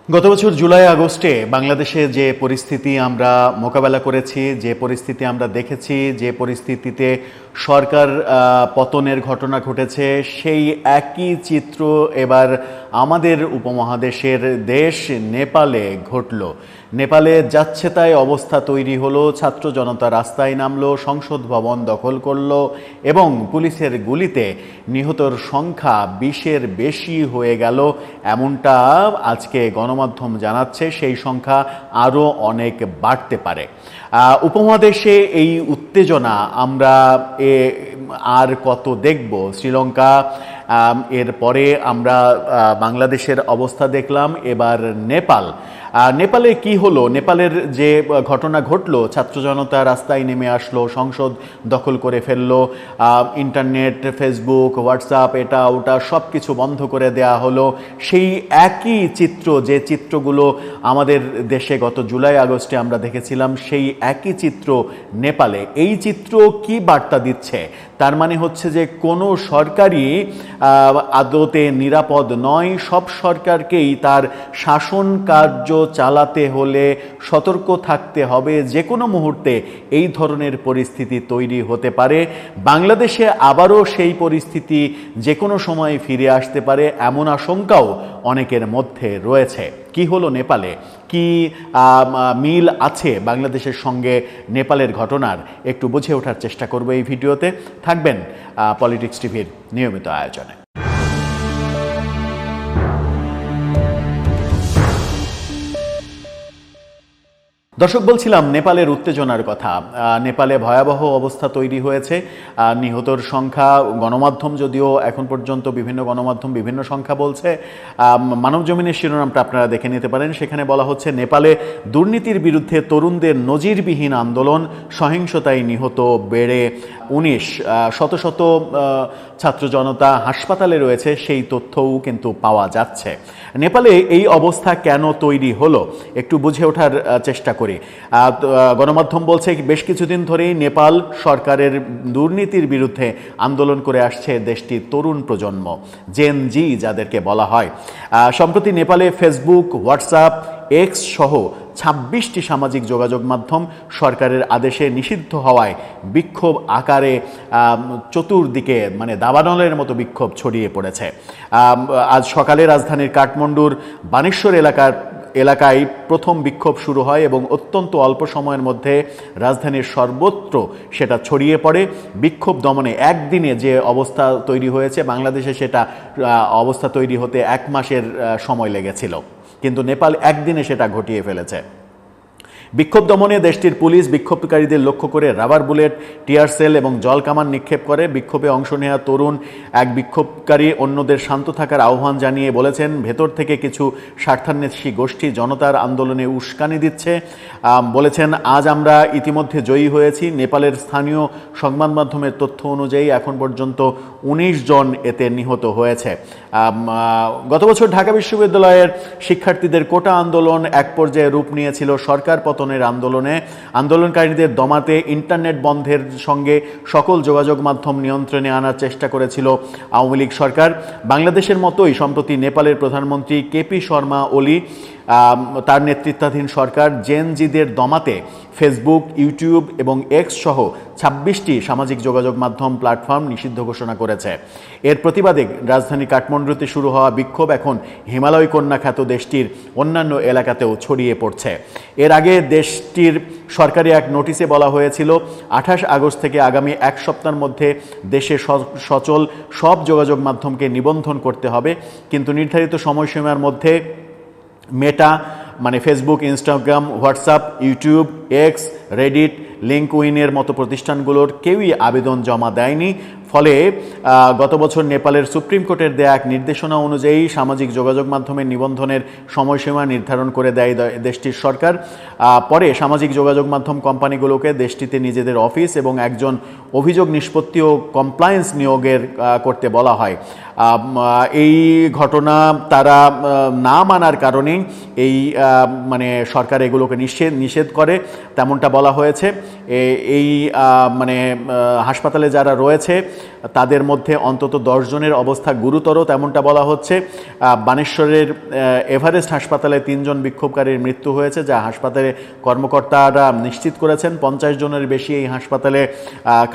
গত বছর জুলাই আগস্টে বাংলাদেশে যে পরিস্থিতি আমরা মোকাবেলা করেছি, যে পরিস্থিতি আমরা দেখেছি, যে পরিস্থিতিতে সরকার পতনের ঘটনা ঘটেছে, সেই একই চিত্র এবার আমাদের উপমহাদেশের দেশ নেপালে ঘটল। নেপালে যাচ্ছে তাই অবস্থা তৈরি হলো, ছাত্র জনতা রাস্তায় নামলো, সংসদ ভবন দখল করলো এবং পুলিশের গুলিতে নিহতর সংখ্যা 20-এর বেশি হয়ে গেল, এমনটা আজকে গণমাধ্যম জানাচ্ছে। সেই সংখ্যা আরও অনেক বাড়তে পারে। উপমহাদেশে এই উত্তেজনা আমরা আর কত দেখব? শ্রীলঙ্কা, এরপরে আমরা বাংলাদেশের অবস্থা দেখলাম, এবার নেপাল। নেপালে কি হলো? নেপালের যে ঘটনা ঘটলো, ছাত্র জনতা রাস্তায় নেমে আসলো, সংসদ দখল করে ফেললো, ইন্টারনেট, ফেসবুক, হোয়াটসঅ্যাপ, এটা ওটা সব কিছু বন্ধ করে দেয়া হলো। সেই একই চিত্র, যে চিত্রগুলো আমাদের দেশে গত জুলাই আগস্টে আমরা দেখেছিলাম, সেই একই চিত্র নেপালে। এই চিত্র কি বার্তা দিচ্ছে? তার মানে হচ্ছে যে কোনো সরকারই আদতে নিরাপদ নয়। সব সরকারকেই তার শাসন কার্য চালাতে হলে সতর্ক থাকতে হবে। যে কোনো মুহূর্তে এই ধরনের পরিস্থিতি তৈরি হতে পারে। বাংলাদেশে আবারও সেই পরিস্থিতি যে কোনো সময় ফিরে আসতে পারে, এমন আশঙ্কাও অনেকের মধ্যে রয়েছে। কি হলো নেপালে? কি মিল আছে বাংলাদেশের সঙ্গে নেপালের ঘটনার? একটু বুঝে ওঠার চেষ্টা করব এই ভিডিওতে। থাকবেন পলিটিক্স টিভির নিয়মিত আয়োজনে। দর্শক, বলছিলাম নেপালের উত্তেজনার কথা। নেপালে ভয়াবহ অবস্থা তৈরি হয়েছে। নিহতর সংখ্যা, গণমাধ্যম যদিও এখন পর্যন্ত বিভিন্ন গণমাধ্যম বিভিন্ন সংখ্যা বলছে। মানবজমিনের শিরোনামটা আপনারা দেখে নিতে পারেন। সেখানে বলা হচ্ছে, নেপালে দুর্নীতির বিরুদ্ধে তরুণদের নজিরবিহীন আন্দোলন, সহিংসতায় নিহত বেড়ে 19। শত শত ছাত্র জনতা হাসপাতালে রয়েছে, সেই তথ্যও কিন্তু পাওয়া যাচ্ছে। নেপালে এই অবস্থা কেন তৈরি হলো একটু বুঝে ওঠার চেষ্টা করি। গণমাধ্যম বলছে, বেশ কিছুদিন ধরেই নেপাল সরকারের দুর্নীতির বিরুদ্ধে আন্দোলন করে আসছে দেশটির তরুণ প্রজন্ম, জেন জি যাদেরকে বলা হয়। সম্প্রতি নেপালে ফেসবুক, হোয়াটসঅ্যাপ, এক্স সহ 26টি সামাজিক যোগাযোগ মাধ্যম সরকারের আদেশে নিষিদ্ধ হওয়ায় বিক্ষোভ আকারে চতুর্দিকে, মানে দাবানলের মতো বিক্ষোভ ছড়িয়ে পড়েছে। আজ সকালে রাজধানীর কাঠমান্ডুর বানেশ্বর এলাকায় প্রথম বিক্ষোভ শুরু হয় এবং অত্যন্ত অল্প সময়ের মধ্যে রাজধানীর সর্বত্র সেটা ছড়িয়ে পড়ে। বিক্ষোভ দমনে একদিনে যে অবস্থা তৈরি হয়েছে, বাংলাদেশে সেটা অবস্থা তৈরি হতে 1 মাসের সময় লেগেছিল, কিন্তু নেপাল একদিনে সেটা ঘটিয়ে ফেলেছে। বিক্ষোভ দমনে দেশটির পুলিশ বিক্ষোভকারীদের লক্ষ্য করে রাবার বুলেট, টিয়ার সেল এবং জল কামান নিক্ষেপ করে। বিক্ষোভে অংশ নেওয়া তরুণ এক বিক্ষোভকারী অন্যদের শান্ত থাকার আহ্বান জানিয়ে বলেছেন, ভেতর থেকে কিছু স্বার্থান্বেষী গোষ্ঠী জনতার আন্দোলনে উস্কানি দিচ্ছে। বলেছেন, আজ আমরা ইতিমধ্যে জয়ী হয়েছি। নেপালের স্থানীয় সংবাদ মাধ্যমের তথ্য অনুযায়ী এখন পর্যন্ত 19 জন এতে নিহত হয়েছে। গত বছর ঢাকা বিশ্ববিদ্যালয়ের শিক্ষার্থীদের কোটা আন্দোলন এক পর্যায়ে রূপ নিয়েছিল সরকার পতনের আন্দোলনে। আন্দোলনকারীদের দমাতে ইন্টারনেট বন্ধের সঙ্গে সকল যোগাযোগ মাধ্যম নিয়ন্ত্রণে আনার চেষ্টা করেছিল আওয়ামী লীগ সরকার। বাংলাদেশের মতোই সম্প্রতি নেপালের প্রধানমন্ত্রী কেপি শর্মা ওলি, তার নেতৃত্বাধীন সরকার জেন জিদের দমাতে ফেসবুক, ইউটিউব এবং এক্স সহ 26টি সামাজিক যোগাযোগ মাধ্যম প্ল্যাটফর্ম নিষিদ্ধ ঘোষণা করেছে। এর প্রতিবাদে রাজধানী কাঠমান্ডুতে শুরু হওয়া বিক্ষোভ এখন হিমালয় কন্যা খ্যাত দেশটির অন্যান্য এলাকাতেও ছড়িয়ে পড়ছে। এর আগে দেশটির সরকারি এক নোটিশে বলা হয়েছিল, 28 আগস্ট থেকে আগামী 1 সপ্তাহের মধ্যে দেশে সচল সব যোগাযোগ মাধ্যমকে নিবন্ধন করতে হবে, কিন্তু নির্ধারিত সময়সীমার মধ্যে মেটা, মানে Facebook, Instagram, WhatsApp, YouTube, X, Reddit, লিঙ্কউইনের মতো প্রতিষ্ঠানগুলোর কেউই আবেদন জমা দেয়নি। ফলে গত বছর নেপালের সুপ্রিম কোর্টের দেয়া এক নির্দেশনা অনুযায়ী সামাজিক যোগাযোগ মাধ্যমের নিবন্ধনের সময়সীমা নির্ধারণ করে দেয় দেশটির সরকার। পরে সামাজিক যোগাযোগ মাধ্যম কোম্পানিগুলোকে দেশটিতে নিজেদের অফিস এবং একজন অভিযোগ নিষ্পত্তি ও কমপ্লায়েন্স নিয়োগের করতে বলা হয়। এই ঘটনা তারা না মানার কারণেই এই মানে সরকার এগুলোকে নিষেধ করে, তেমনটা বলা হয়েছে। এই মানে হাসপাতালে যারা রয়েছে তাদের মধ্যে অন্তত 10 জনের অবস্থা গুরুতর তেমনটা বলা হচ্ছে। বানেশ্বরের এভারেস্ট হাসপাতালে 3 জন বিক্ষোভকারীর মৃত্যু হয়েছে, যা হাসপাতালে কর্মকর্তারা নিশ্চিত করেছেন। 50 জনের বেশি এই হাসপাতালে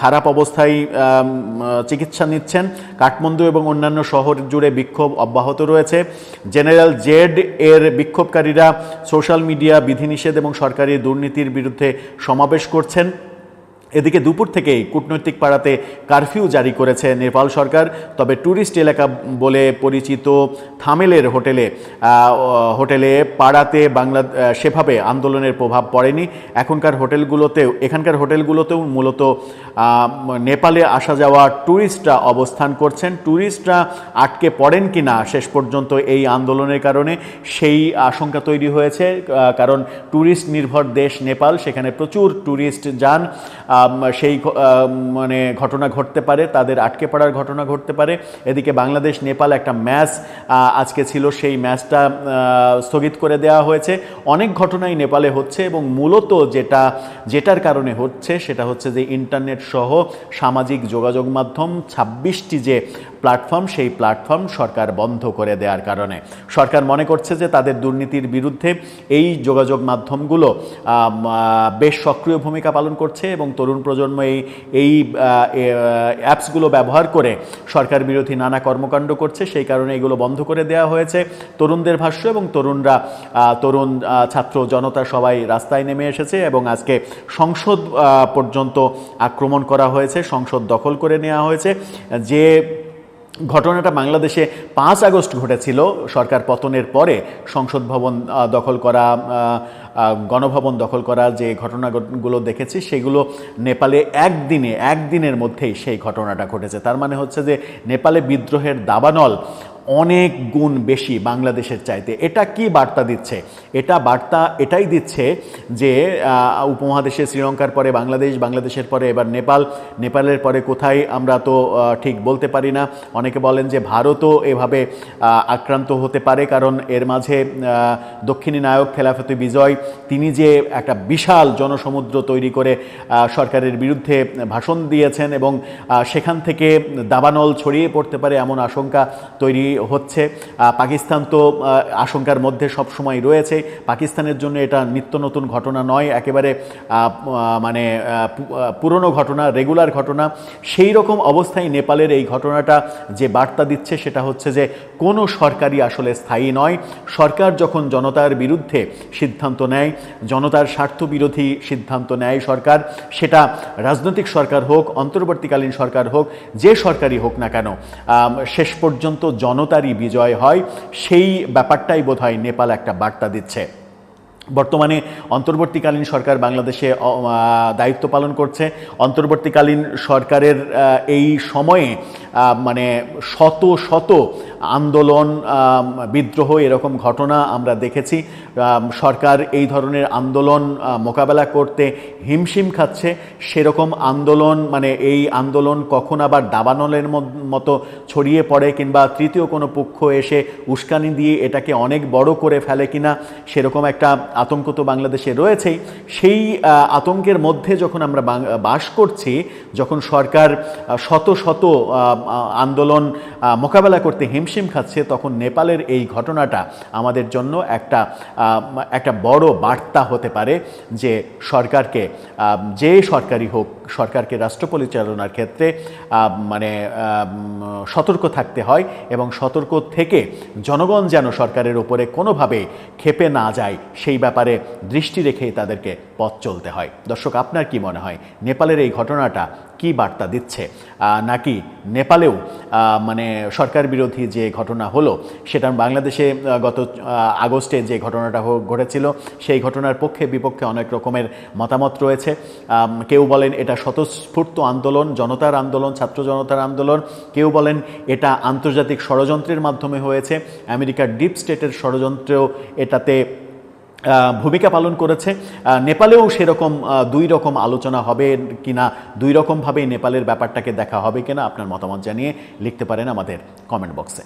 খারাপ অবস্থায় চিকিৎসা নিচ্ছেন। কাঠমান্ডু এবং অন্যান্য শহর জুড়ে বিক্ষোভ অব্যাহত রয়েছে। জেনারেল জেড এর বিক্ষোভকারীরা সোশ্যাল মিডিয়া বিধিনিষেধ এবং সরকারি দুর্নীতির বিরুদ্ধে সমাবেশ করছেন। এদিকে দুপুর থেকেই কূটনৈতিক পাড়াতে কারফিউ জারি করেছে নেপাল সরকার। তবে ট্যুরিস্ট এলাকা বলে পরিচিত থামেলের হোটেলে পাড়াতে সেভাবে আন্দোলনের প্রভাব পড়েনি। এখানকার হোটেলগুলোতেও মূলত নেপালে আসা যাওয়া ট্যুরিস্টরা অবস্থান করছেন। ট্যুরিস্টরা আটকে পড়েন কি না শেষ পর্যন্ত এই আন্দোলনের কারণে, সেই আশঙ্কা তৈরি হয়েছে। কারণ ট্যুরিস্ট নির্ভর দেশ নেপাল, সেখানে প্রচুর ট্যুরিস্ট যান। সেই মানে ঘটনা ঘটতে পারে, তাদের আটকে পড়ার ঘটনা ঘটতে পারে। এদিকে বাংলাদেশ নেপাল একটা ম্যাচ আজকে ছিল, সেই ম্যাচটা স্থগিত করে দেওয়া হয়েছে। অনেক ঘটনাই নেপালে হচ্ছে এবং মূলত যেটার কারণে হচ্ছে সেটা হচ্ছে যে ইন্টারনেট সহ সামাজিক যোগাযোগ মাধ্যম 26টি যে প্ল্যাটফর্ম, সেই প্ল্যাটফর্ম সরকার বন্ধ করে দেওয়ার কারণে সরকার মনে করছে যে তাদের দুর্নীতির বিরুদ্ধে এই যোগাযোগ মাধ্যমগুলো বেশ সক্রিয় ভূমিকা পালন করছে এবং তরুণ প্রজন্ম এই অ্যাপসগুলো ব্যবহার করে সরকার বিরোধী নানা কর্মকাণ্ড করছে। সেই কারণে এগুলো বন্ধ করে দেওয়া হয়েছে। তরুণদের ভাষ্য এবং তরুণ ছাত্র জনতা সবাই রাস্তায় নেমে এসেছে এবং আজকে সংসদ পর্যন্ত আক্রমণ করা হয়েছে, সংসদ দখল করে নেওয়া হয়েছে। যে ঘটনাটা বাংলাদেশে 5 আগস্ট ঘটেছিল সরকার পতনের পরে, সংসদ ভবন দখল করা, গণভবন দখল করা, যে ঘটনাগুলো দেখেছি সেগুলো নেপালে একদিনের মধ্যেই সেই ঘটনাটা ঘটেছে। তার মানে হচ্ছে যে নেপালে বিদ্রোহের দাবানল অনেক গুণ বেশি বাংলাদেশের চাইতে। এটা কি বার্তা দিচ্ছে? এটাই দিচ্ছে যে উপমহাদেশে শ্রীলঙ্কার পরে বাংলাদেশ, বাংলাদেশের পরে এবার নেপালের পরে কোথায় আমরা তো ঠিক বলতে পারি না। অনেকে বলেন যে ভারতও এভাবে আক্রান্ত হতে পারে, কারণ এর মাঝে দক্ষিণী নায়ক খেলাফতে বিজয় তিনি যে একটা বিশাল জনসমুদ্র তৈরি করে সরকারের বিরুদ্ধে ভাষণ দিয়েছেন এবং সেখান থেকে দাবানল ছড়িয়ে পড়তে পারে এমন আশঙ্কা তৈরি হচ্ছে। পাকিস্তান তো আশঙ্কার মধ্যে সবসময় রয়েছে। পাকিস্তানের জন্য এটা নিত্য নতুন ঘটনা নয়, একেবারে মানে পুরনো ঘটনা, রেগুলার ঘটনা। সেই রকম অবস্থায় নেপালের এই ঘটনাটা যে বার্তা দিচ্ছে সেটা হচ্ছে যে কোনো সরকারই আসলে স্থায়ী নয়। সরকার যখন জনতার বিরুদ্ধে সিদ্ধান্ত নেয়, জনতার স্বার্থ বিরোধী সিদ্ধান্ত নেয় সরকার, সেটা রাজনৈতিক সরকার হোক, অন্তর্বর্তীকালীন সরকার হোক, যে সরকারই হোক না কেন, শেষ পর্যন্ত জনতারই বিজয় হয়। সেই ব্যাপারটাই বোধহয় নেপাল একটা বার্তা দিচ্ছে। বর্তমানে অন্তর্বর্তীকালীন সরকার বাংলাদেশে দায়িত্ব পালন করছে। অন্তর্বর্তীকালীন সরকারের এই সময়ে মানে শত আন্দোলন, বিদ্রোহ, এরকম ঘটনা আমরা দেখেছি। সরকার এই ধরনের আন্দোলন মোকাবেলা করতে হিমশিম খাচ্ছে। সেরকম আন্দোলন মানে এই আন্দোলন কখন আবার দাবানলের মতো ছড়িয়ে পড়ে কিংবা তৃতীয় কোনো পক্ষ এসে উস্কানি দিয়ে এটাকে অনেক বড় করে ফেলে কিনা, সেরকম একটা আতঙ্ক তো বাংলাদেশে রয়েছেই। সেই আতঙ্কের মধ্যে যখন আমরা বাস করছি, যখন সরকার শত আন্দোলন মোকাবেলা করতে হিমশিম খাচ্ছে, তখন নেপালের এই ঘটনাটা আমাদের জন্য একটা বড় বার্তা হতে পারে যে সরকারকে, যে সরকারই হোক, সরকারকে রাষ্ট্র পরিচালনার ক্ষেত্রে মানে সতর্ক থাকতে হয় এবং সতর্ক থেকে জনগণ যেন সরকারের উপরে কোনোভাবে ক্ষেপে না যায় সেই ব্যাপারে দৃষ্টি রেখেই তাদেরকে পথ চলতে হয়। দর্শক, আপনার কি মনে হয় নেপালের এই ঘটনাটা কি বার্তা দিচ্ছে? নাকি নেপালেও মানে সরকার বিরোধী যে ঘটনা হলো সেটা বাংলাদেশে গত আগস্টে যে ঘটনাটা ঘটেছিল সেই ঘটনার পক্ষে বিপক্ষে অনেক রকমের মতামত রয়েছে। কেউ বলেন এটা স্বতঃস্ফূর্ত আন্দোলন, জনতার আন্দোলন, ছাত্র জনতার আন্দোলন। কেউ বলেন এটা আন্তর্জাতিক ষড়যন্ত্রের মাধ্যমে হয়েছে, আমেরিকার ডিপ স্টেটের ষড়যন্ত্রেও এটাতে ভূমিকা পালন করেছে। নেপালেও সেরকম দুই রকম আলোচনা হবে কিনা, দুই রকমভাবেই নেপালের ব্যাপারটাকে দেখা হবে কিনা, আপনার মতামত জানিয়ে লিখতে পারেন আমাদের কমেন্ট বক্সে।